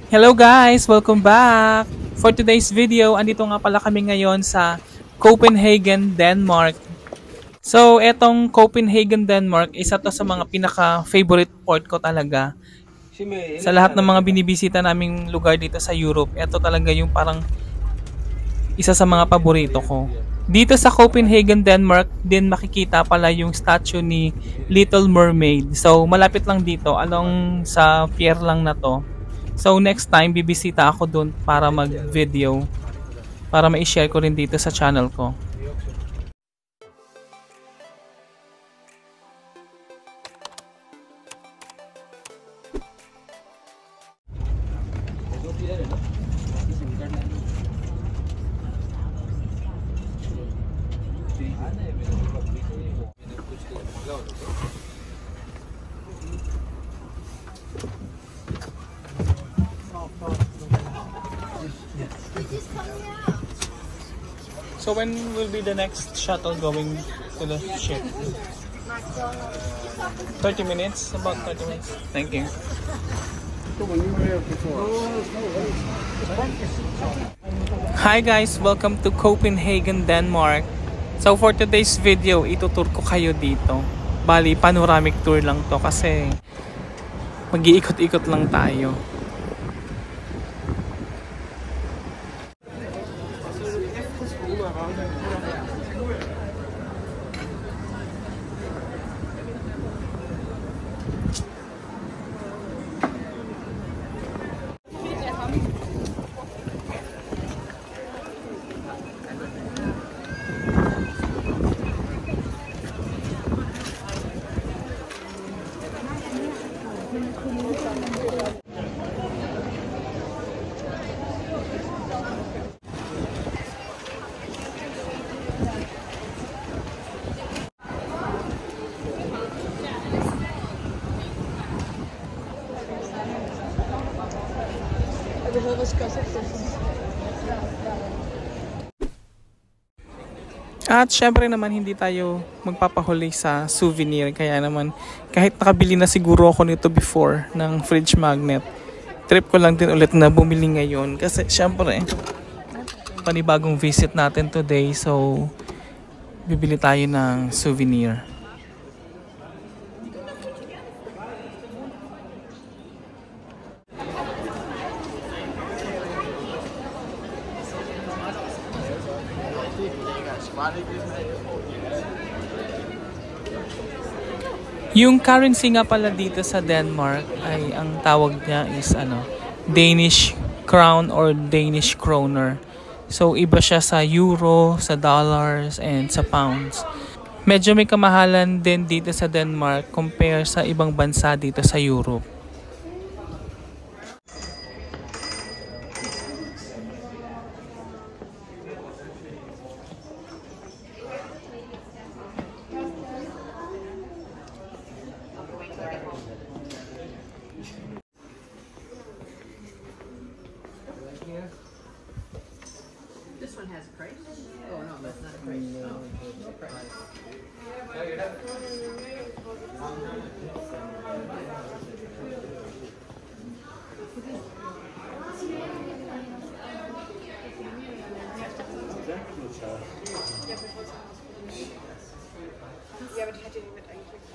Hello guys! Welcome back! For today's video, andito nga pala kami ngayon sa Copenhagen, Denmark. So, etong Copenhagen, Denmark, isa to sa mga pinaka-favorite port ko talaga. Sa lahat ng mga binibisita naming lugar dito sa Europe, ito talaga yung parang isa sa mga paborito ko. Dito sa Copenhagen, Denmark, din makikita pala yung statue ni Little Mermaid. So, malapit lang dito, along sa pier lang na to. So, next time, bibisita ako dun para mag-video. Para ma-share ko rin dito sa channel ko. So when will be the next shuttle going to the ship? 30 minutes? About 30 minutes. Thank you. Hi guys! Welcome to Copenhagen, Denmark. So for today's video, itutur ko kayo dito. Bali, panoramic tour lang to kasi mag-iikot-ikot lang tayo. At syempre naman hindi tayo magpapahuli sa souvenir, kaya naman kahit nakabili na siguro ako nito before ng fridge magnet, trip ko lang din ulit na bumili ngayon kasi syempre panibagong visit natin today, so bibili tayo ng souvenir. Yung currency nga pala dito sa Denmark ay ang tawag niya is Danish crown or Danish kroner. So iba siya sa euro, sa dollars, and sa pounds. Medyo may kamahalan din dito sa Denmark compare sa ibang bansa dito sa Europe. This one has a price? Oh no, that's not a price. No, no price. Ja, aber die hat ja nicht mit eingekriegt.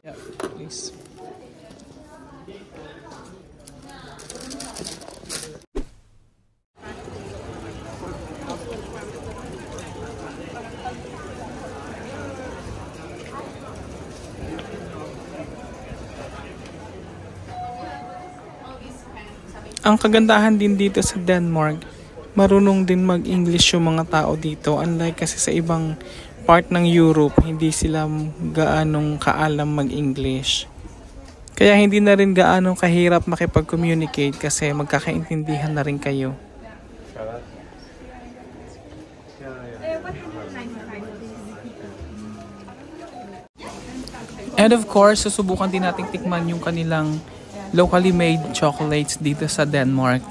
Yeah, please. Ang kagandahan din dito sa Denmark, marunong din mag-English yung mga tao dito. Unlike kasi sa ibang part ng Europe, hindi sila gaanong kaalam mag-English. Kaya hindi na rin gaanong kahirap makipag-communicate kasi magkakaintindihan na rin kayo. And of course, susubukan din nating tikman yung kanilang locally made chocolates dito sa Denmark.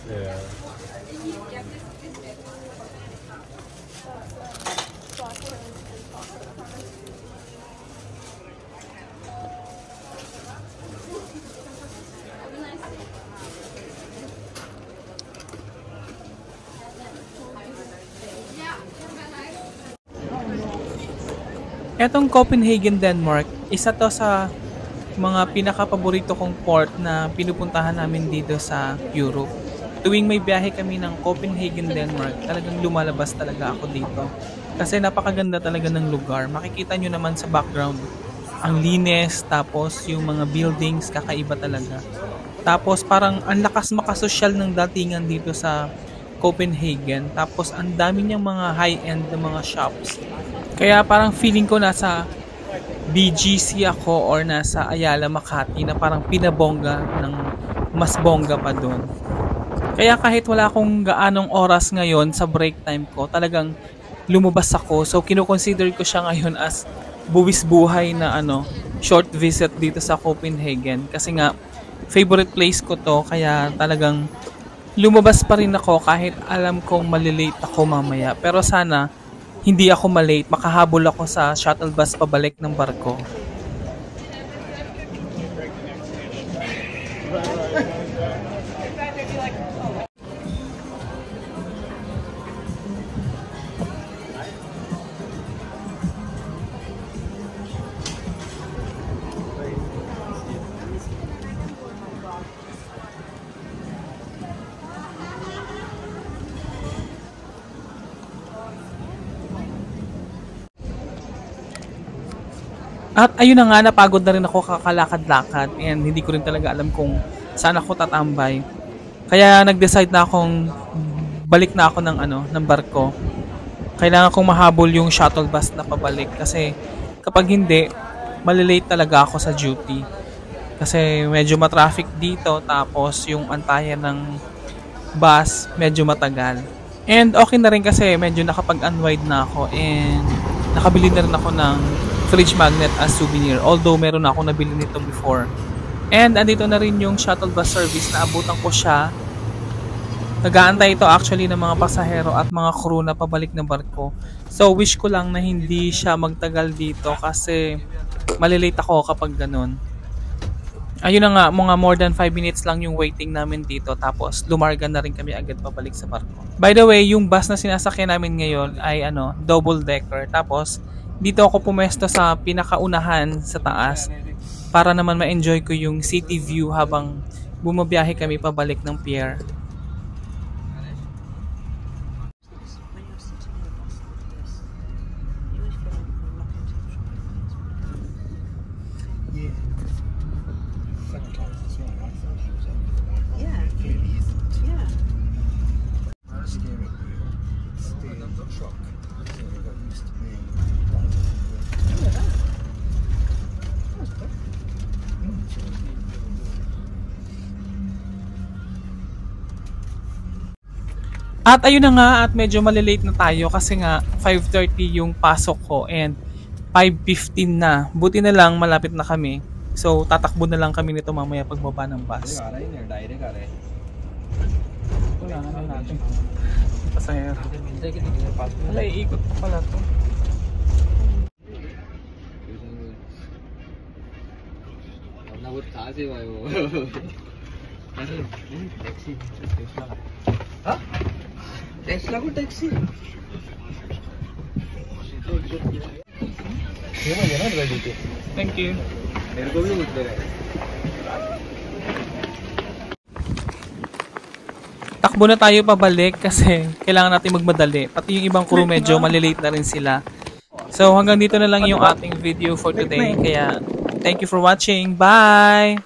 Yeah. Etong Copenhagen, Denmark, isa to sa mga pinaka-paborito kong port na pinupuntahan namin dito sa Europe. Tuwing may biyahe kami ng Copenhagen, Denmark, talagang lumalabas talaga ako dito. Kasi napakaganda talaga ng lugar. Makikita nyo naman sa background, ang linis, tapos yung mga buildings, kakaiba talaga. Tapos parang ang lakas makasosyal ng datingan dito sa Copenhagen. Tapos ang dami niyang mga high-end na mga shops. Kaya parang feeling ko nasa BGC ako or nasa Ayala, Makati na parang pinabongga ng mas bongga pa doon. Kaya kahit wala akong gaanong oras ngayon sa break time ko, talagang lumabas ako. So kino-consider ko siya ngayon as buwis buhay na short visit dito sa Copenhagen. Kasi nga favorite place ko to, kaya talagang lumabas pa rin ako kahit alam kong malilate ako mamaya. Pero sana hindi ako malate, makahabol ako sa shuttle bus pabalik ng barko. At ayun na nga, napagod na rin ako kakalakad-lakad and hindi ko rin talaga alam kung saan ako tatambay. Kaya nag-decide na akong balik na ako ng barko. Kailangan kong mahabol yung shuttle bus na pabalik kasi kapag hindi, malilate talaga ako sa duty. Kasi medyo matraffic dito, tapos yung antayan ng bus medyo matagal. And okay na rin kasi medyo nakapag-unwind na ako and nakabili na rin ako ng fridge magnet as souvenir, although meron na ako nabili nito before. And andito na rin yung shuttle bus service na abutan ko siya. Nag-aantay ito actually ng mga pasahero at mga crew na pabalik ng barko. So wish ko lang na hindi siya magtagal dito kasi malilate ako kapag ganun. Ayun na nga, mga more than 5 minutes lang yung waiting namin dito, tapos lumarga na rin kami agad pabalik sa barko. By the way, yung bus na sinasakyan namin ngayon ay double decker, tapos dito ako pumesto sa pinakaunahan sa taas para naman ma-enjoy ko yung city view habang bumabiyahe kami pabalik ng pier. At ayun na nga, at medyo malilate na tayo kasi nga 5:30 yung pasok ko and 5:15 na. Buti na lang malapit na kami. So tatakbo na lang kami nito mamaya pagbaba ng bus. Wala na natin. Pasahero. Wala, iikot pa pala to. Taxi को taxi Thank you. मेरे को भी मुझ रहा है. Takbo na tayo pabalik kasi kailangan natin magmadali. Pati yung ibang crew medyo malilate na rin sila. So hanggang dito na lang yung ating video for today. Kaya thank you for watching. Bye!